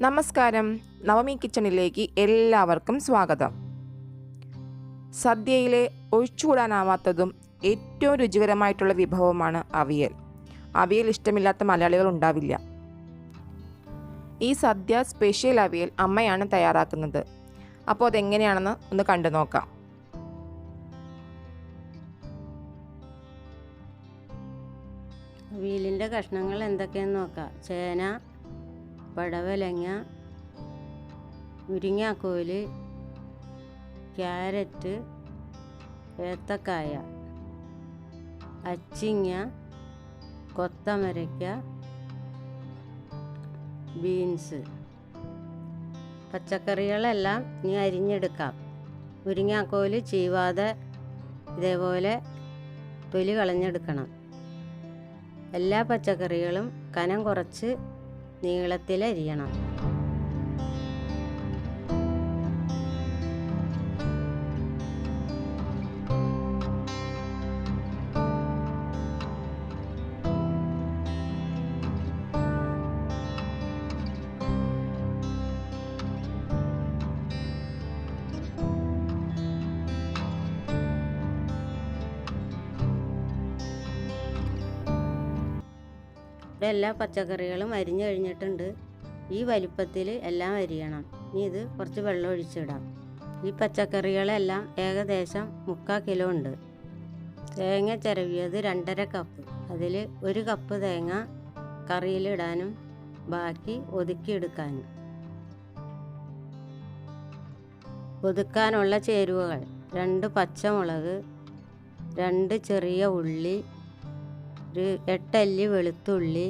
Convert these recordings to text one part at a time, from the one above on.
നമസ്കാരം. നവമി കിച്ചണിലേക്ക് എല്ലാവർക്കും സ്വാഗതം. സദ്യയിലെ ഒഴിച്ചുകൂടാനാവാത്തതും ഏറ്റവും രുചികരമായിട്ടുള്ള വിഭവമാണ് അവിയൽ. അവിയൽ ഇഷ്ടമില്ലാത്ത മലയാളികൾ ഉണ്ടാവില്ല. ഈ സദ്യ സ്പെഷ്യൽ അവിയൽ അമ്മയാണ് തയ്യാറാക്കുന്നത്. അപ്പോൾ അതെങ്ങനെയാണെന്ന് ഒന്ന് കണ്ടു നോക്കാം. അവിയലിൻ്റെ കഷ്ണങ്ങൾ എന്തൊക്കെയാണെന്ന് നോക്കാം. ചേന, പടവലങ്ങ, മുരിങ്ങാക്കോല്, ക്യാരറ്റ്, ഏത്തക്കായ, അച്ചിങ്ങ, കൊത്തമരയ്ക്ക, ബീൻസ്. പച്ചക്കറികളെല്ലാം ഇനി അരിഞ്ഞെടുക്കാം. മുരിങ്ങാക്കോല് ചീവാതെ ഇതേപോലെ തൊലി കളഞ്ഞെടുക്കണം. എല്ലാ പച്ചക്കറികളും കനം കുറച്ച് നീളത്തിൽ അരിയണം. ഇവിടെ എല്ലാ പച്ചക്കറികളും അരിഞ്ഞു കഴിഞ്ഞിട്ടുണ്ട്. ഈ വലിപ്പത്തിൽ എല്ലാം അരിയണം. ഇനി ഇത് കുറച്ച് വെള്ളം ഒഴിച്ചിടാം. ഈ പച്ചക്കറികളെല്ലാം ഏകദേശം 3/4 കിലോ ഉണ്ട്. തേങ്ങ ചിരവിയത് 2.5 കപ്പ്. അതിൽ 1 കപ്പ് തേങ്ങ കറിയിലിടാനും ബാക്കി ഒതുക്കിയെടുക്കാനും. ഒതുക്കാനുള്ള ചേരുവകൾ: 2 പച്ചമുളക്, 2 ചെറിയ ഉള്ളി, 8 അല്ലി വെളുത്തുള്ളി,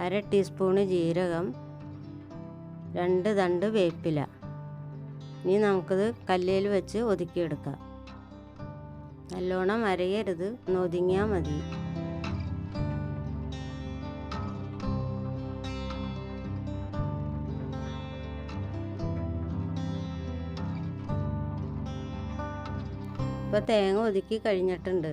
1/2 ടീസ്പൂണ് ജീരകം, 2 തണ്ട് വേപ്പില. ഇനി നമുക്കിത് കല്ലിൽ വെച്ച് ഒതുക്കിയെടുക്കാം. നല്ലോണം അരയരുത്, ഒന്ന് ഒതുങ്ങിയാൽ മതി. ഇപ്പോൾ തേങ്ങ ഒതുക്കി കഴിഞ്ഞിട്ടുണ്ട്.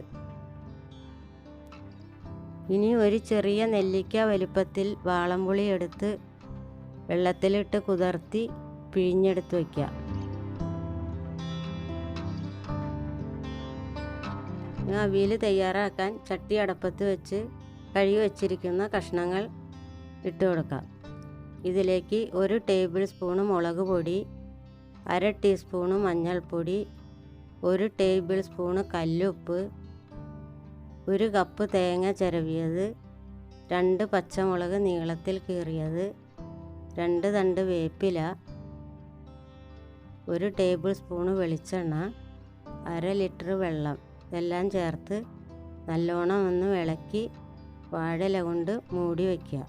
ഇനി ഒരു ചെറിയ നെല്ലിക്ക വലുപ്പത്തിൽ വാളംപുളി എടുത്ത് വെള്ളത്തിലിട്ട് കുതിർത്തി പിഴിഞ്ഞെടുത്ത് വയ്ക്കുക. അവിയൽ തയ്യാറാക്കാൻ ചട്ടി അടപ്പത്ത് വെച്ച് കഴുകി വച്ചിരിക്കുന്ന കഷ്ണങ്ങൾ ഇട്ട് കൊടുക്കാം. ഇതിലേക്ക് 1 ടേബിൾ സ്പൂണ് മുളക് പൊടി, 1/2 ടീസ്പൂണ് മഞ്ഞൾപ്പൊടി, 1 ടേബിൾ സ്പൂണ് കല്ലുപ്പ്, 1 കപ്പ് തേങ്ങ ചിരവിയത്, 2 പച്ചമുളക് നീളത്തിൽ കീറിയത്, 2 തണ്ട് വേപ്പില, 1 ടേബിൾ സ്പൂണ് വെളിച്ചെണ്ണ, 1/2 ലിറ്റർ വെള്ളം. ഇതെല്ലാം ചേർത്ത് നല്ലോണം ഒന്ന് ഇളക്കി വാഴയില കൊണ്ട് മൂടി വയ്ക്കുക.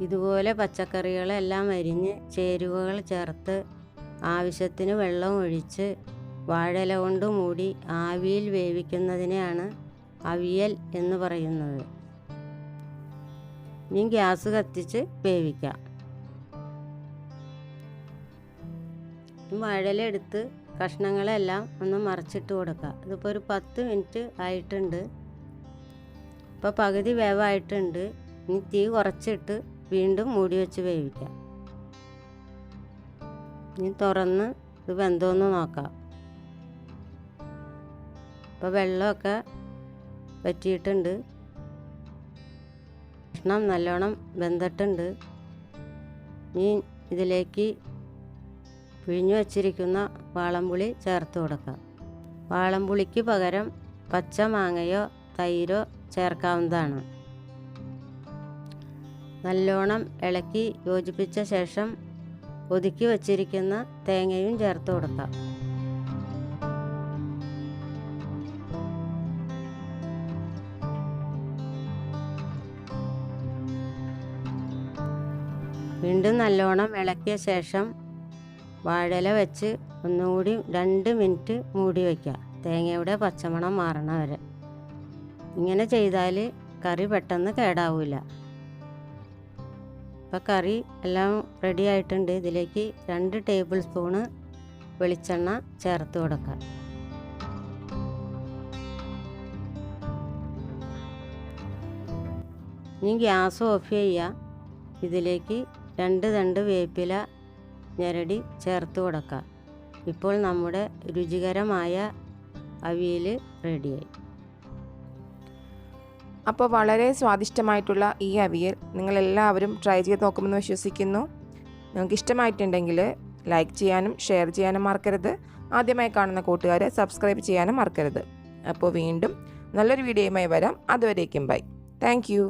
ഇതുപോലെ പച്ചക്കറികളെല്ലാം അരിഞ്ഞ് ചേരുവകൾ ചേർത്ത് ആവശ്യത്തിന് വെള്ളം ഒഴിച്ച് വാഴയില കൊണ്ട് മൂടി ആവിയിൽ വേവിക്കുന്നതിനെയാണ് അവിയൽ എന്ന് പറയുന്നത്. ഇനി ഗ്യാസ് കത്തിച്ച് വേവിക്കാം. വാഴയില എടുത്ത് കഷ്ണങ്ങളെല്ലാം ഒന്ന് മറിച്ചിട്ട് കൊടുക്കുക. ഇതിപ്പോൾ ഒരു 10 മിനിറ്റ് ആയിട്ടുണ്ട്. ഇപ്പോൾ പകുതി വേവായിട്ടുണ്ട്. ഇനി തീ കുറച്ചിട്ട് വീണ്ടും മൂടി വെച്ച് വേവിക്കാം. ഇനി തുറന്ന് ഇത് വെന്തോന്ന് നോക്കാം. ഇപ്പോൾ വെള്ളമൊക്കെ വറ്റിയിട്ടുണ്ട്. കഷ്ണം നല്ലോണം വെന്തിട്ടുണ്ട്. ഇനി ഇതിലേക്ക് പിഴിഞ്ഞു വച്ചിരിക്കുന്ന വാളംപുളി ചേർത്ത് കൊടുക്കാം. വാളംപുളിക്ക് പകരം പച്ച മാങ്ങയോ തൈരോ ചേർക്കാവുന്നതാണ്. നല്ലോണം ഇളക്കി യോജിപ്പിച്ച ശേഷം ഒതുക്കി വച്ചിരിക്കുന്ന തേങ്ങയും ചേർത്ത് കൊടുക്കാം. വീണ്ടും നല്ലോണം ഇളക്കിയ ശേഷം വാഴയില വെച്ച് ഒന്നുകൂടി 2 മിനിറ്റ് മൂടി വയ്ക്കുക. തേങ്ങയുടെ പച്ചമണം മാറണ വരെ. ഇങ്ങനെ ചെയ്താൽ കറി പെട്ടെന്ന് കേടാവില്ല. ഇപ്പോൾ കറി എല്ലാം റെഡി ആയിട്ടുണ്ട്. ഇതിലേക്ക് 2 ടേബിൾ സ്പൂണ് വെളിച്ചെണ്ണ ചേർത്ത് കൊടുക്കാം. ഇനി ഗ്യാസ് ഓഫ് ചെയ്യുക. ഇതിലേക്ക് 2 തണ്ട് വേപ്പില ഞെരടി ചേർത്ത് കൊടുക്കാം. ഇപ്പോൾ നമ്മുടെ രുചികരമായ അവിയൽ റെഡിയായി. അപ്പോൾ വളരെ സ്വാദിഷ്ടമായിട്ടുള്ള ഈ അവിയൽ നിങ്ങളെല്ലാവരും ട്രൈ ചെയ്ത് നോക്കുമെന്ന് വിശ്വസിക്കുന്നു. നിങ്ങൾക്ക് ഇഷ്ടമായിട്ടുണ്ടെങ്കിൽ ലൈക്ക് ചെയ്യാനും ഷെയർ ചെയ്യാനും മറക്കരുത്. ആദ്യമായി കാണുന്ന കൂട്ടുകാരെ സബ്സ്ക്രൈബ് ചെയ്യാനും മറക്കരുത്. അപ്പോൾ വീണ്ടും നല്ലൊരു വീഡിയോയുമായി വരാം. അതുവരേക്കും ബൈ. Thank you.